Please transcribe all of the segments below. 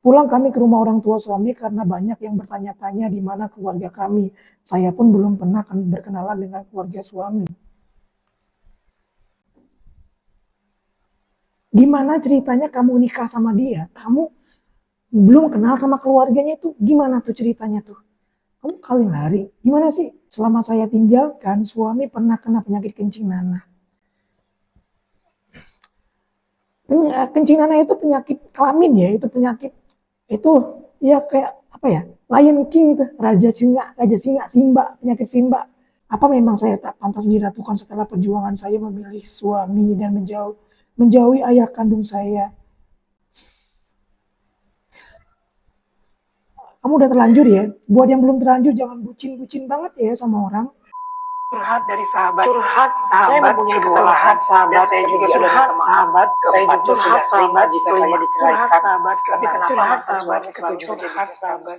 Pulang kami ke rumah orang tua suami karena banyak yang bertanya-tanya di mana keluarga kami. Saya pun belum pernah berkenalan dengan keluarga suami. Gimana ceritanya kamu nikah sama dia? Kamu belum kenal sama keluarganya itu. Gimana tuh ceritanya tuh? Kamu kawin lari. Gimana sih? Selama saya tinggalkan, suami pernah kena penyakit kencing nanah. Kencing nanah itu penyakit kelamin ya, itu penyakit itu ya kayak apa ya? Lion King tuh, raja singa, Simba, penyakit Simba. Apa memang saya tak pantas diratukan setelah perjuangan saya memilih suami dan menjauhi ayah kandung saya? Kamu udah terlanjur ya. Buat yang belum terlanjur jangan bucin-bucin banget ya sama orang. Curhat dari sahabat. Curhat sahabat. Saya mempunyai kesalahan sahabat. Saya juga curhat sahabat. Saya juga curhat sahabat jika saya diceraikan. Tapi kenapa sahabat curhat sahabat?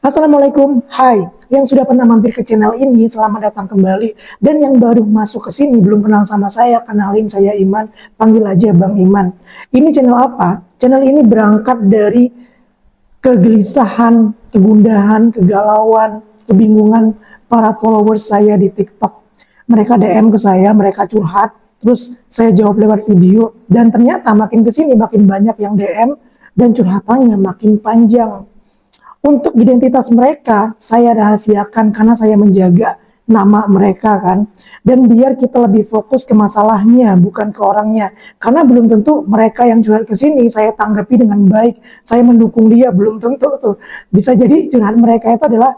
Assalamualaikum, hai. Yang sudah pernah mampir ke channel ini, selamat datang kembali. Dan yang baru masuk ke sini, belum kenal sama saya, kenalin saya Iman, panggil aja Bang Iman. Ini channel apa? Channel ini berangkat dari kegelisahan, kegundahan, kegalauan, kebingungan para followers saya di TikTok. Mereka DM ke saya, mereka curhat, terus saya jawab lewat video, dan ternyata makin kesini makin banyak yang DM, dan curhatannya makin panjang. Untuk identitas mereka, saya rahasiakan karena saya menjaga nama mereka kan. Dan biar kita lebih fokus ke masalahnya, bukan ke orangnya. Karena belum tentu mereka yang curhat ke sini, saya tanggapi dengan baik. Saya mendukung dia, belum tentu tuh. Bisa jadi curhat mereka itu adalah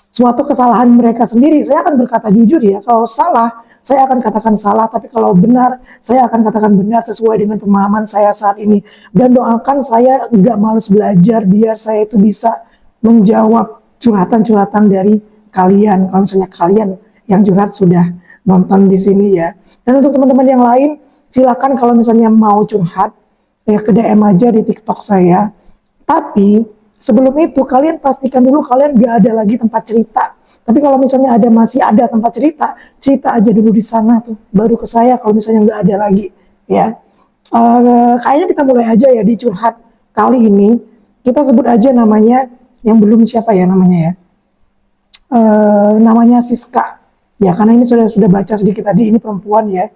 suatu kesalahan mereka sendiri. Saya akan berkata jujur ya, kalau salah, saya akan katakan salah, tapi kalau benar, saya akan katakan benar sesuai dengan pemahaman saya saat ini. Dan doakan saya nggak males belajar, biar saya itu bisa menjawab curhatan-curhatan dari kalian. Kalau misalnya kalian yang curhat sudah nonton di sini ya. Dan untuk teman-teman yang lain, silakan kalau misalnya mau curhat, ya ke DM aja di TikTok saya. Tapi sebelum itu kalian pastikan dulu kalian nggak ada lagi tempat cerita. Tapi kalau misalnya masih ada tempat cerita, cerita aja dulu di sana tuh, baru ke saya kalau misalnya nggak ada lagi, ya. Kayaknya kita mulai aja ya di curhat kali ini. Kita sebut aja namanya, yang belum siapa ya namanya ya. Namanya Siska, ya karena ini sudah baca sedikit tadi, ini perempuan ya.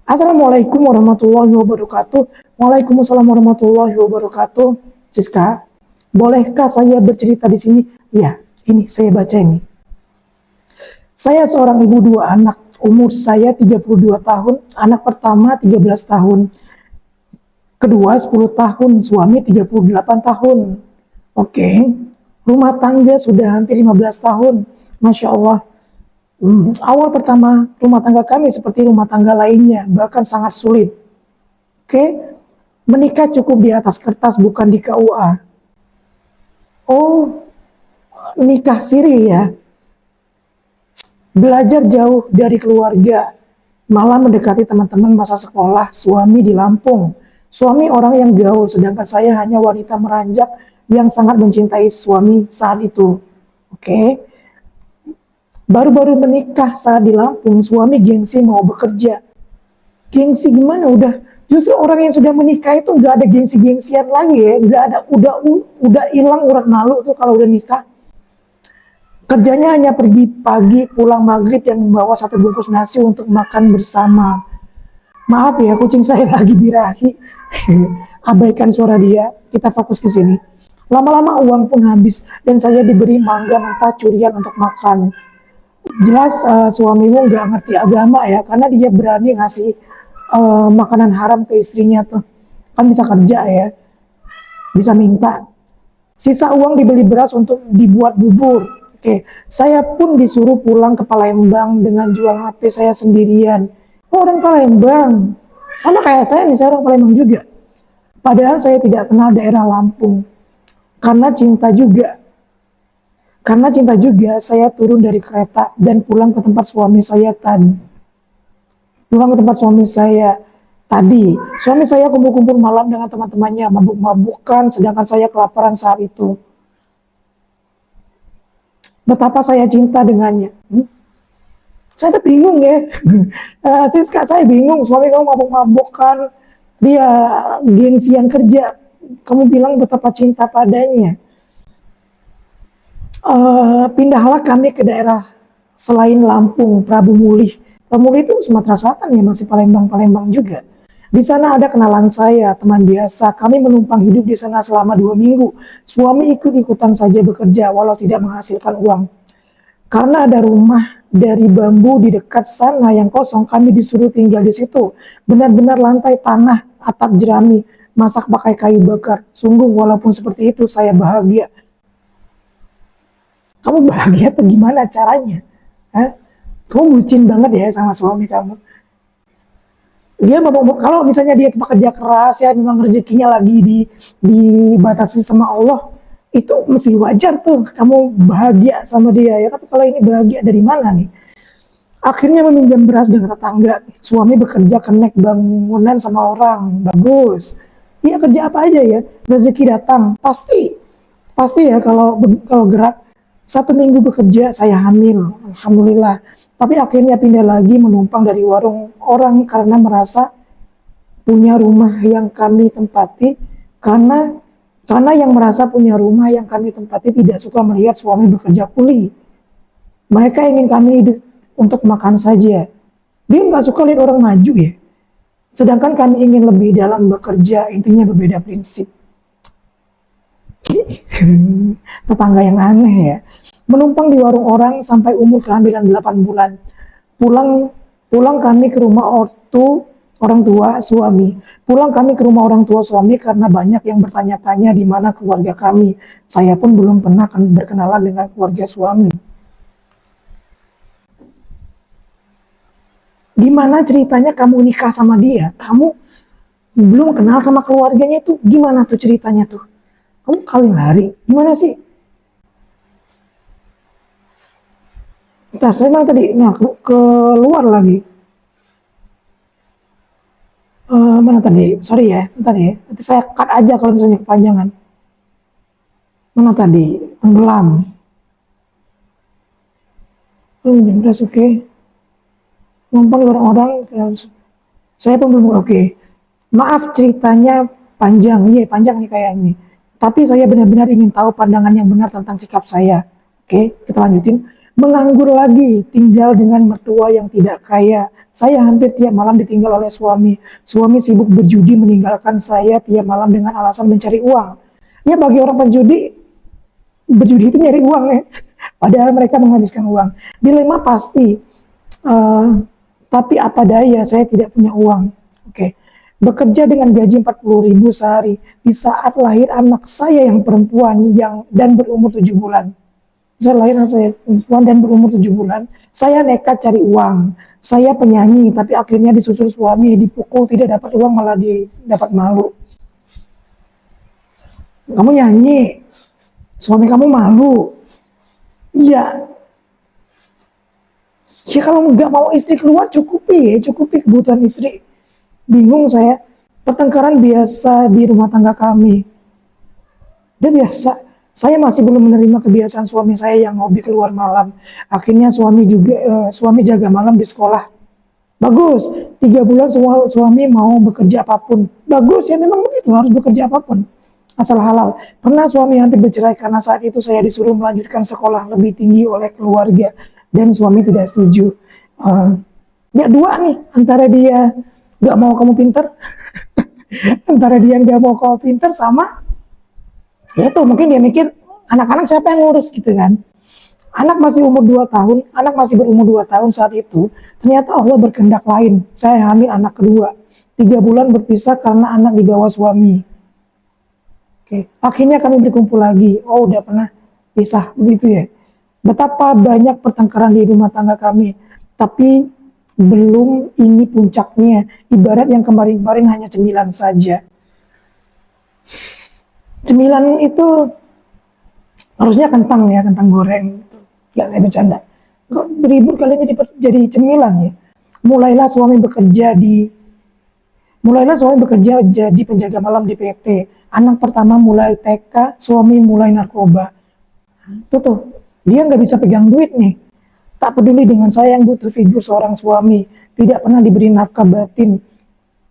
Assalamualaikum warahmatullahi wabarakatuh. Waalaikumsalam warahmatullahi wabarakatuh. Siska, bolehkah saya bercerita di sini? Ya. Ini saya baca ini. Saya seorang ibu 2 anak. Umur saya 32 tahun. Anak pertama 13 tahun. Kedua 10 tahun. Suami 38 tahun. Oke. Rumah tangga sudah hampir 15 tahun. Masya Allah. Awal pertama rumah tangga kami seperti rumah tangga lainnya. Bahkan sangat sulit. Oke. Menikah cukup di atas kertas, bukan di KUA. Oh, nikah siri ya. Belajar jauh dari keluarga, malah mendekati teman-teman masa sekolah. Suami di Lampung. Suami orang yang gaul, sedangkan saya hanya wanita meranjak yang sangat mencintai suami saat itu. Oke. Baru-baru menikah saat di Lampung, suami gengsi mau bekerja. Gengsi gimana? Justru orang yang sudah menikah itu nggak ada gengsi-gengsian lagi ya. Nggak ada, udah hilang urat malu tuh kalau udah nikah. Kerjanya hanya pergi pagi, pulang maghrib, dan membawa 1 bungkus nasi untuk makan bersama. Maaf ya, kucing saya lagi birahi. Abaikan suara dia, kita fokus ke sini. Lama-lama uang pun habis, dan saya diberi mangga mentah curian untuk makan. Jelas suamimu nggak ngerti agama ya, karena dia berani ngasih makanan haram ke istrinya tuh. Kan bisa kerja ya, bisa minta. Sisa uang dibeli beras untuk dibuat bubur. Oke, saya pun disuruh pulang ke Palembang dengan jual HP saya sendirian. Oh, orang Palembang. Sama kayak saya nih, saya orang Palembang juga. Padahal saya tidak kenal daerah Lampung. Karena cinta juga. Saya turun dari kereta dan pulang ke tempat suami saya tadi. Suami saya kumpul-kumpul malam dengan teman-temannya, mabuk-mabukan, sedangkan saya kelaparan saat itu. Betapa saya cinta dengannya. Saya tuh bingung ya. Siska, saya bingung. Suami kamu mabuk-mabuk kan. Dia gengsian kerja. kamu bilang betapa cinta padanya. Pindahlah kami ke daerah selain Lampung, Prabu Mulih. Prabu Mulih itu Sumatera Selatan ya, masih Palembang juga. Di sana ada kenalan saya, teman biasa. Kami menumpang hidup di sana selama 2 minggu. Suami ikut-ikutan saja bekerja, walau tidak menghasilkan uang. Karena ada rumah dari bambu di dekat sana yang kosong, kami disuruh tinggal di situ. Benar-benar lantai tanah, atap jerami, masak pakai kayu bakar. Sungguh walaupun seperti itu saya bahagia. Kamu bahagia atau gimana caranya? Hah? Kamu bucin banget ya sama suami kamu. Dia kalau misalnya dia pekerja keras ya, memang rezekinya lagi dibatasi sama Allah, itu mesti wajar tuh kamu bahagia sama dia ya. Tapi kalau ini bahagia dari mana nih? Akhirnya meminjam beras dengan tetangga. Suami bekerja kenek bangunan sama orang, bagus. Iya, kerja apa aja ya, rezeki datang pasti, pasti ya. Kalau gerak 1 minggu bekerja, saya hamil, alhamdulillah. Tapi akhirnya pindah lagi menumpang dari warung orang karena merasa punya rumah yang kami tempati. Karena yang merasa punya rumah yang kami tempati tidak suka melihat suami bekerja kuli. Mereka ingin kami hidup untuk makan saja. Dia nggak suka lihat orang maju ya. Sedangkan kami ingin lebih dalam bekerja, intinya berbeda prinsip. Tetangga yang aneh ya. Menumpang di warung orang sampai umur kehamilan 8 bulan. Pulang kami ke rumah orang tua suami. Pulang kami ke rumah orang tua suami karena banyak yang bertanya-tanya di mana keluarga kami. Saya pun belum pernah berkenalan dengan keluarga suami. Gimana ceritanya kamu nikah sama dia? Kamu belum kenal sama keluarganya itu, gimana tuh ceritanya tuh? Kamu kawin lari, gimana sih? Bentar, saya mana tadi? Nah, keluar lagi. Mana tadi? Sorry ya, bentar ya. Nanti saya cut aja kalau misalnya kepanjangan. Mana tadi? Tenggelam. Beras oke. Okay. Numpang orang-orang. Saya pun belum oke. Okay. Maaf ceritanya panjang. Iya, panjang nih kayak ini. Tapi saya benar-benar ingin tahu pandangan yang benar tentang sikap saya. Oke, okay, kita lanjutin. Menganggur lagi, tinggal dengan mertua yang tidak kaya. Saya hampir tiap malam ditinggal oleh suami. Suami sibuk berjudi meninggalkan saya tiap malam dengan alasan mencari uang. Ya bagi orang penjudi, berjudi itu nyari uang ya. Padahal mereka menghabiskan uang. Dilema pasti. Tapi apa daya, saya tidak punya uang. Oke. Bekerja dengan gaji 40.000 sehari. Di saat lahir anak saya yang perempuan dan berumur 7 bulan. Saya perempuan dan berumur 7 bulan, saya nekat cari uang. Saya penyanyi, tapi akhirnya disusul suami, dipukul, tidak dapat uang malah dapat malu. Kamu nyanyi, suami kamu malu. Iya. Ya kalau nggak mau istri keluar, cukupi kebutuhan istri. Bingung saya. Pertengkaran biasa di rumah tangga kami. Dia biasa. Saya masih belum menerima kebiasaan suami saya yang hobi keluar malam. Akhirnya suami jaga malam di sekolah. Bagus, 3 bulan semua suami mau bekerja apapun. Bagus ya, memang begitu, harus bekerja apapun. Asal halal. Pernah suami hampir bercerai karena saat itu saya disuruh melanjutkan sekolah lebih tinggi oleh keluarga. Dan suami tidak setuju. Ya dua nih, antara dia gak mau kamu pinter. Antara dia gak mau kamu pinter sama ya tuh mungkin dia mikir anak-anak siapa yang ngurus gitu kan. Anak masih umur 2 tahun, anak masih berumur 2 tahun saat itu. Ternyata Allah berkehendak lain. Saya hamil anak kedua. 3 bulan berpisah karena anak dibawa suami. Oke. Akhirnya kami berkumpul lagi. Oh udah pernah pisah begitu ya. Betapa banyak pertengkaran di rumah tangga kami. Tapi belum ini puncaknya. Ibarat yang kemarin-kemarin hanya cemilan saja. Cemilan itu harusnya kentang ya, kentang goreng. Gak saya bercanda. Kok beribut kalian jadi cemilan ya. Mulailah suami bekerja jadi penjaga malam di PT. Anak pertama mulai TK, suami mulai narkoba. Tuh, dia nggak bisa pegang duit nih. Tak peduli dengan saya yang butuh figur seorang suami. Tidak pernah diberi nafkah batin.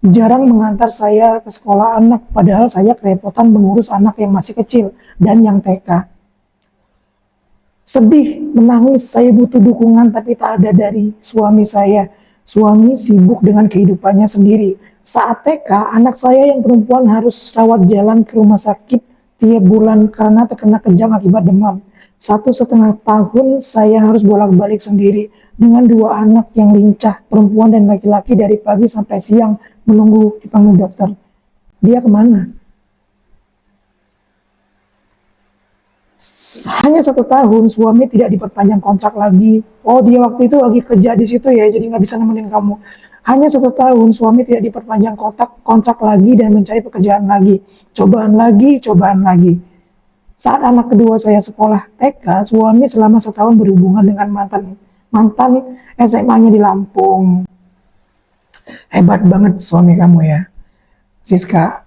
Jarang mengantar saya ke sekolah anak, padahal saya kerepotan mengurus anak yang masih kecil dan yang TK. Sedih, menangis, saya butuh dukungan tapi tak ada dari suami saya. Suami sibuk dengan kehidupannya sendiri. Saat TK, anak saya yang perempuan harus rawat jalan ke rumah sakit tiap bulan karena terkena kejang akibat demam. 1,5 tahun saya harus bolak-balik sendiri dengan 2 anak yang lincah, perempuan dan laki-laki, dari pagi sampai siang menunggu dipanggil dokter. Dia kemana? Hanya 1 tahun, suami tidak diperpanjang kontrak lagi. Oh, dia waktu itu lagi kerja di situ ya, jadi nggak bisa nemenin kamu. Hanya 1 tahun, suami tidak diperpanjang kontrak lagi dan mencari pekerjaan lagi. Cobaan lagi, cobaan lagi. Saat anak kedua saya sekolah TK, suami selama 1 tahun berhubungan dengan mantan SMA-nya di Lampung. Hebat banget suami kamu ya, Siska.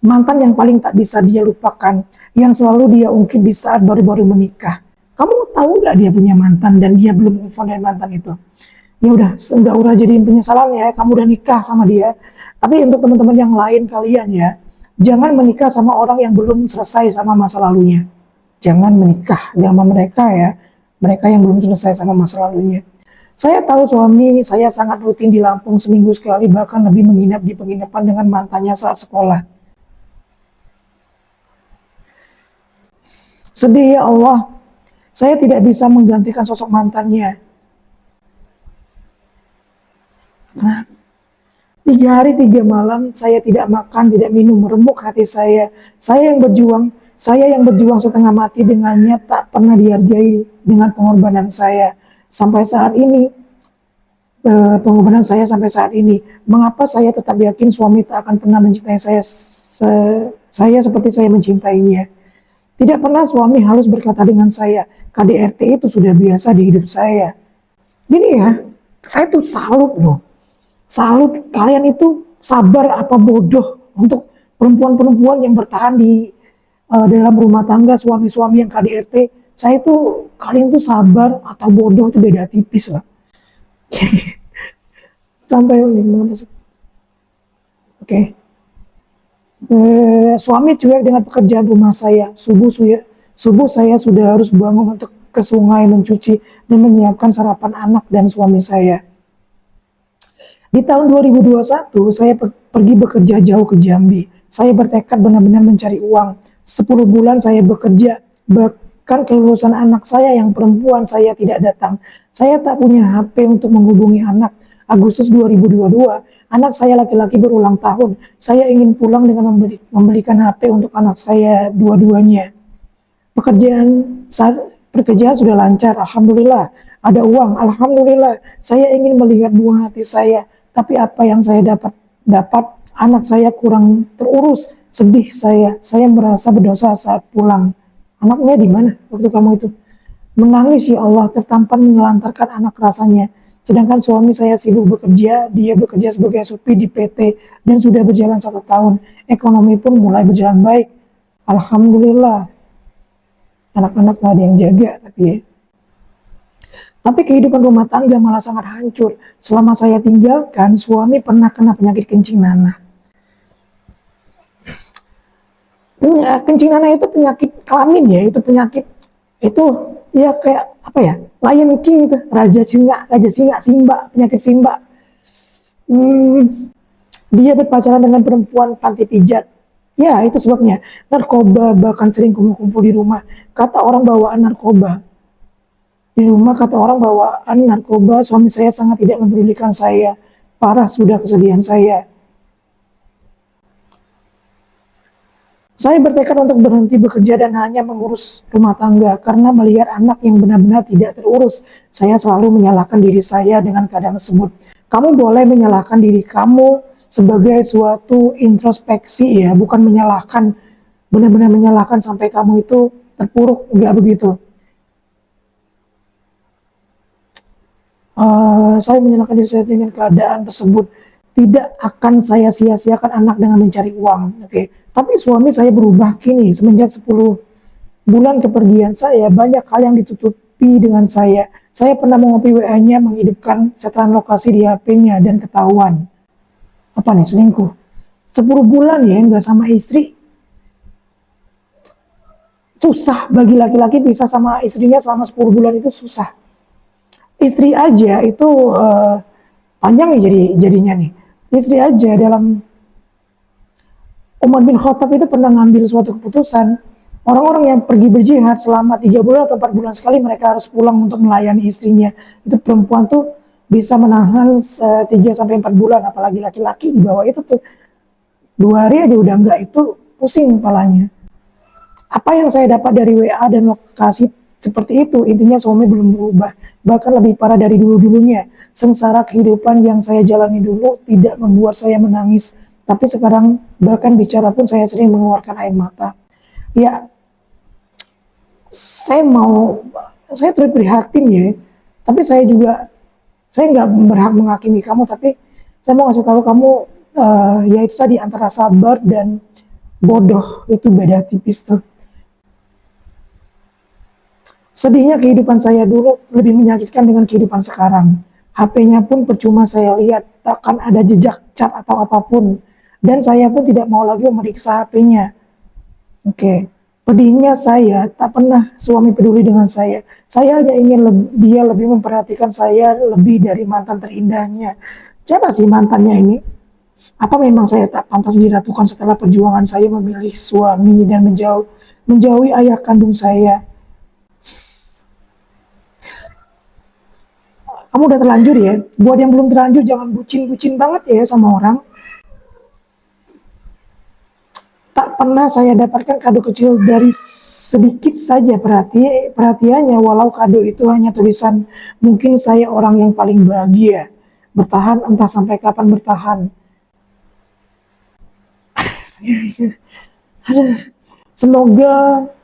Mantan yang paling tak bisa dia lupakan, yang selalu dia ungkit di saat baru-baru menikah. Kamu tahu nggak dia punya mantan dan dia belum move on dari mantan itu? Ya udah, nggak usah jadiin penyesalan ya, kamu udah nikah sama dia. Tapi untuk teman-teman yang lain kalian ya, jangan menikah sama orang yang belum selesai sama masa lalunya. Jangan menikah sama mereka ya, mereka yang belum selesai sama masa lalunya. Saya tahu suami saya sangat rutin di Lampung, seminggu sekali, bahkan lebih menginap di penginapan dengan mantannya saat sekolah. Sedih ya Allah, saya tidak bisa menggantikan sosok mantannya. Nah, 3 hari 3 malam saya tidak makan, tidak minum, meremuk hati saya. Saya yang berjuang setengah mati dengannya tak pernah dihargai dengan pengorbanan saya. Sampai saat ini, pengorbanan saya sampai saat ini. Mengapa saya tetap yakin suami tak akan pernah mencintai saya seperti saya mencintainya? Tidak pernah suami halus berkata dengan saya, KDRT itu sudah biasa di hidup saya. Gini ya, saya tuh salut loh. Salut, kalian itu sabar apa bodoh untuk perempuan-perempuan yang bertahan di dalam rumah tangga, suami-suami yang KDRT. Saya tuh, kalian tuh sabar atau bodoh itu beda tipis lah. Sampai oke. Suami cuek dengan pekerjaan rumah saya. Subuh saya sudah harus bangun untuk ke sungai mencuci dan menyiapkan sarapan anak dan suami saya. Di tahun 2021 saya pergi bekerja jauh ke Jambi. Saya bertekad benar-benar mencari uang. 10 bulan saya bekerja, bahkan kelulusan anak saya yang perempuan saya tidak datang. Saya tak punya HP untuk menghubungi anak. Agustus 2022, anak saya laki-laki berulang tahun. Saya ingin pulang dengan membelikan HP untuk anak saya dua-duanya. Pekerjaan sudah lancar, alhamdulillah. Ada uang, alhamdulillah. Saya ingin melihat buah hati saya, tapi apa yang saya dapat anak saya kurang terurus. Sedih saya merasa berdosa saat pulang. Anaknya di mana waktu kamu itu? Menangis ya Allah, tertampar menelantarkan anak rasanya. Sedangkan suami saya sibuk bekerja, dia bekerja sebagai supir di PT dan sudah berjalan 1 tahun. Ekonomi pun mulai berjalan baik. Alhamdulillah. Anak-anak gak ada yang jaga tapi kehidupan rumah tangga malah sangat hancur. Selama saya tinggalkan, suami pernah kena penyakit kencing nanah. Kencing nanah itu penyakit kelamin ya, itu penyakit itu ya kayak apa ya, Lion King tuh, Raja Singa, Simba, penyakit Simba. Dia berpacaran dengan perempuan panti pijat. Ya itu sebabnya. Narkoba, bahkan sering kumpul-kumpul di rumah. Kata orang bawaan narkoba. Di rumah kata orang bawaan narkoba, suami saya sangat tidak mempedulikan saya. Parah sudah kesedihan saya. Saya bertekad untuk berhenti bekerja dan hanya mengurus rumah tangga karena melihat anak yang benar-benar tidak terurus. Saya selalu menyalahkan diri saya dengan keadaan tersebut. Kamu boleh menyalahkan diri kamu sebagai suatu introspeksi ya, bukan menyalahkan, benar-benar menyalahkan sampai kamu itu terpuruk, enggak begitu. Saya menyalahkan diri saya dengan keadaan tersebut. Tidak akan saya sia-siakan anak dengan mencari uang. Oke. Tapi suami saya berubah kini. Semenjak 10 bulan kepergian saya, banyak hal yang ditutupi dengan saya. Saya pernah mengopi WA-nya, menghidupkan setelan lokasi di HP-nya dan ketahuan. apa nih, selingkuh. 10 bulan ya nggak sama istri, susah bagi laki-laki bisa sama istrinya selama 10 bulan itu susah. Istri aja itu panjang nih jadinya nih. Istri aja dalam Umar bin Khattab itu pernah ngambil suatu keputusan, orang-orang yang pergi berjihad selama 3 bulan atau 4 bulan sekali mereka harus pulang untuk melayani istrinya. Itu perempuan tuh bisa menahan 3 sampai 4 bulan, apalagi laki-laki di bawah itu tuh 2 hari aja udah enggak, itu pusing kepalanya. Apa yang saya dapat dari WA dan lokasi seperti itu, intinya suami belum berubah, bahkan lebih parah dari dulu-dulunya. Sengsara kehidupan yang saya jalani dulu tidak membuat saya menangis, tapi sekarang bahkan bicara pun saya sering mengeluarkan air mata. Ya, saya turut prihatin ya, tapi saya nggak berhak menghakimi kamu, tapi saya mau ngasih tahu kamu, ya itu tadi, antara sabar dan bodoh itu beda tipis tuh. Sedihnya kehidupan saya dulu lebih menyakitkan dengan kehidupan sekarang. HP-nya pun percuma saya lihat, takkan ada jejak cat atau apapun. Dan saya pun tidak mau lagi memeriksa HP-nya. Oke. Pedihnya saya, tak pernah suami peduli dengan saya. Saya hanya ingin dia lebih memperhatikan saya lebih dari mantan terindahnya. Siapa sih mantannya ini? Apa memang saya tak pantas diratukan setelah perjuangan saya memilih suami dan menjauhi ayah kandung saya? Kamu udah terlanjur ya. Buat yang belum terlanjur jangan bucin-bucin banget ya sama orang. Tak pernah saya dapatkan kado kecil dari sedikit saja perhatiannya, walau kado itu hanya tulisan, mungkin saya orang yang paling bahagia. Bertahan, entah sampai kapan bertahan.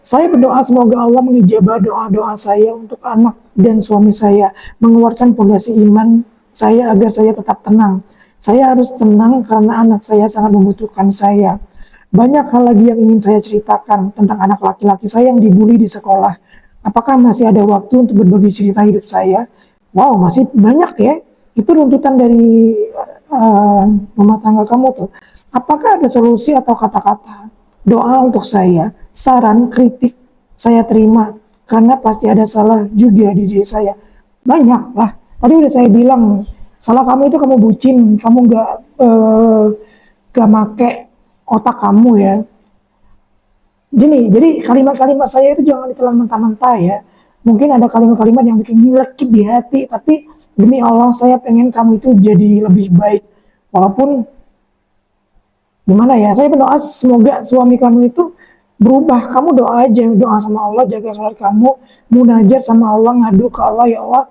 Saya berdoa semoga Allah mengijabah doa-doa saya untuk anak dan suami saya, menguatkan fondasi iman saya agar saya tetap tenang. Saya harus tenang karena anak saya sangat membutuhkan saya. Banyak hal lagi yang ingin saya ceritakan tentang anak laki-laki saya yang dibully di sekolah. Apakah masih ada waktu untuk berbagi cerita hidup saya? Wow, masih banyak ya. Itu runtutan dari rumah tangga kamu tuh. Apakah ada solusi atau kata-kata doa untuk saya? Saran, kritik saya terima, karena pasti ada salah juga di diri saya. Banyak lah. Tadi udah saya bilang, salah kamu itu kamu bucin, kamu gak make otak kamu ya. Jadi kalimat-kalimat saya itu jangan ditelan mentah-mentah ya. Mungkin ada kalimat-kalimat yang bikin nyelekit di hati, tapi demi Allah saya pengen kamu itu jadi lebih baik. Walaupun gimana ya, saya berdoa semoga suami kamu itu berubah. Kamu doa aja, doa sama Allah, jaga sholat kamu, munajat sama Allah, ngadu ke Allah, ya Allah,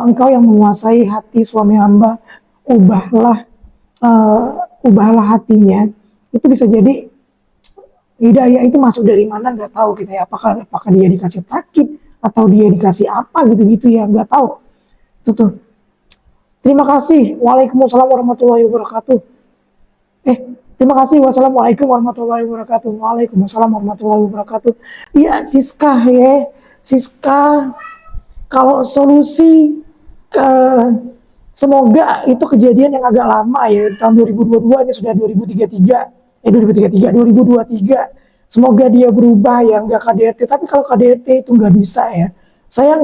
engkau yang menguasai hati suami hamba, ubahlah hatinya. Itu bisa jadi hidayah itu masuk dari mana nggak tahu kita ya, apakah dia dikasih sakit atau dia dikasih apa gitu ya, nggak tahu. Itu tuh. Terima kasih. Waalaikumsalam warahmatullahi wabarakatuh. Terima kasih. Wassalamualaikum warahmatullahi wabarakatuh. Waalaikumsalam warahmatullahi wabarakatuh. Iya, Siska ya. Siska, kalau solusi semoga itu kejadian yang agak lama ya. Tahun 2022 ini sudah 2023. Semoga dia berubah ya, nggak KDRT. Tapi kalau KDRT itu nggak bisa ya. Saya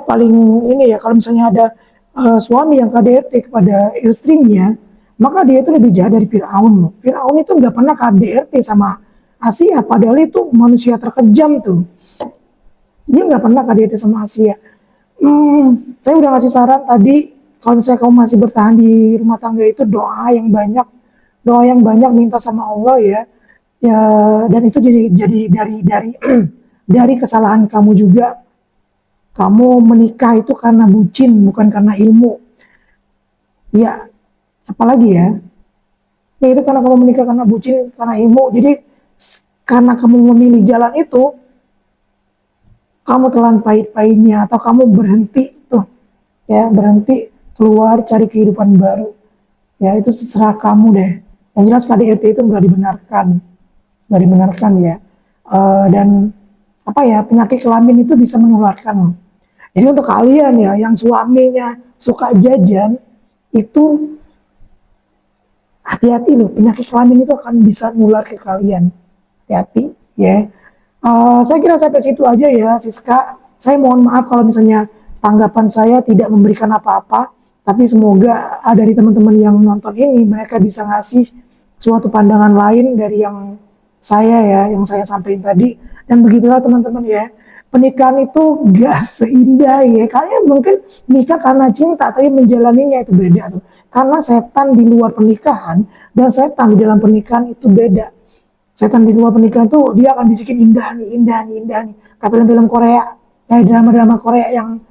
paling ini ya, kalau misalnya ada suami yang KDRT kepada istrinya, maka dia itu lebih jahat dari Fir'aun loh. Fir'aun itu nggak pernah KDRT sama Asia, padahal itu manusia terkejam tuh. Dia nggak pernah KDRT sama Asia. Saya udah ngasih saran tadi, kalau misalnya kamu masih bertahan di rumah tangga itu doa yang banyak, minta sama Allah ya. Ya, dan itu jadi dari kesalahan kamu juga. Kamu menikah itu karena bucin, bukan karena ilmu. Ya, apalagi ya. Ya itu karena kamu menikah karena bucin, karena ilmu. Jadi karena kamu memilih jalan itu, kamu telan pahit-pahitnya atau kamu berhenti tuh. Ya, berhenti keluar cari kehidupan baru. Ya, itu terserah kamu deh. Yang jelas KDRT itu nggak dibenarkan ya. Dan apa ya, penyakit kelamin itu bisa menularkan loh. Jadi untuk kalian ya yang suaminya suka jajan, itu hati-hati loh, penyakit kelamin itu akan bisa nular ke kalian. Hati-hati ya. Saya kira sampai situ aja ya Siska. Saya mohon maaf kalau misalnya tanggapan saya tidak memberikan apa-apa, tapi semoga dari teman-teman yang nonton ini mereka bisa ngasih suatu pandangan lain dari yang saya ya, yang saya sampaikan tadi. Dan begitulah teman-teman ya, pernikahan itu gak seindah ya. Kalian mungkin nikah karena cinta, tapi menjalaninya itu beda tuh. Karena setan di luar pernikahan dan setan di dalam pernikahan itu beda. Setan di luar pernikahan tuh dia akan bisikin indah nih, indah nih, indah nih. Kayak film-film Korea, kayak drama-drama Korea yang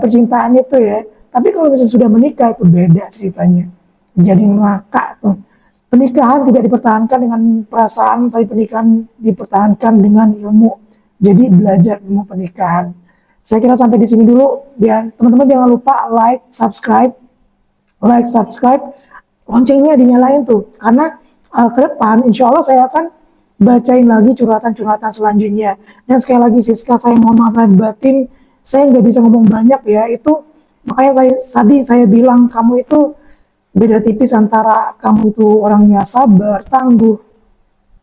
percintaan itu ya. Tapi kalau misalnya sudah menikah itu beda ceritanya. Jadi neraka tuh. Pernikahan tidak dipertahankan dengan perasaan, tapi pernikahan dipertahankan dengan ilmu. Jadi belajar ilmu pernikahan. Saya kira sampai di sini dulu ya. Teman-teman jangan lupa like, subscribe, loncengnya dinyalain tuh. Karena ke depan insya Allah saya akan bacain lagi curhatan-curhatan selanjutnya. Dan sekali lagi Siska, saya mohon maaf lahir batin, saya nggak bisa ngomong banyak ya. Itu makanya tadi saya bilang kamu itu beda tipis antara kamu itu orangnya sabar, tangguh,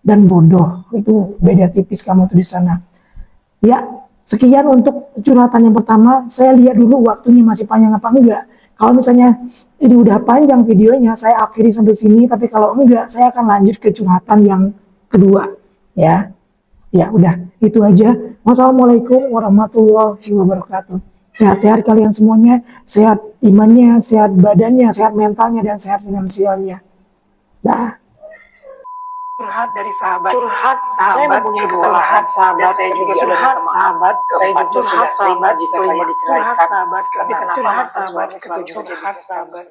dan bodoh. Itu beda tipis kamu tuh di sana. Ya, sekian untuk curhatan yang pertama. Saya lihat dulu waktunya masih panjang apa enggak. Kalau misalnya ini udah panjang videonya, saya akhiri sampai sini. Tapi kalau enggak, saya akan lanjut ke curhatan yang kedua. Ya, ya udah itu aja. Wassalamualaikum warahmatullahi wabarakatuh. Sehat-sehat kalian semuanya, sehat imannya, sehat badannya, sehat mentalnya, dan sehat finansialnya. Dah. Curhat dari sahabat. Curhat sahabat. Saya mempunyai kesalahan sahabat. Saya juga curhat sahabat. Saya juga curhat sahabat. Jika saya diceraikan. Curhat sahabat. Tapi kenapa curhat sahabat? Curhat sahabat.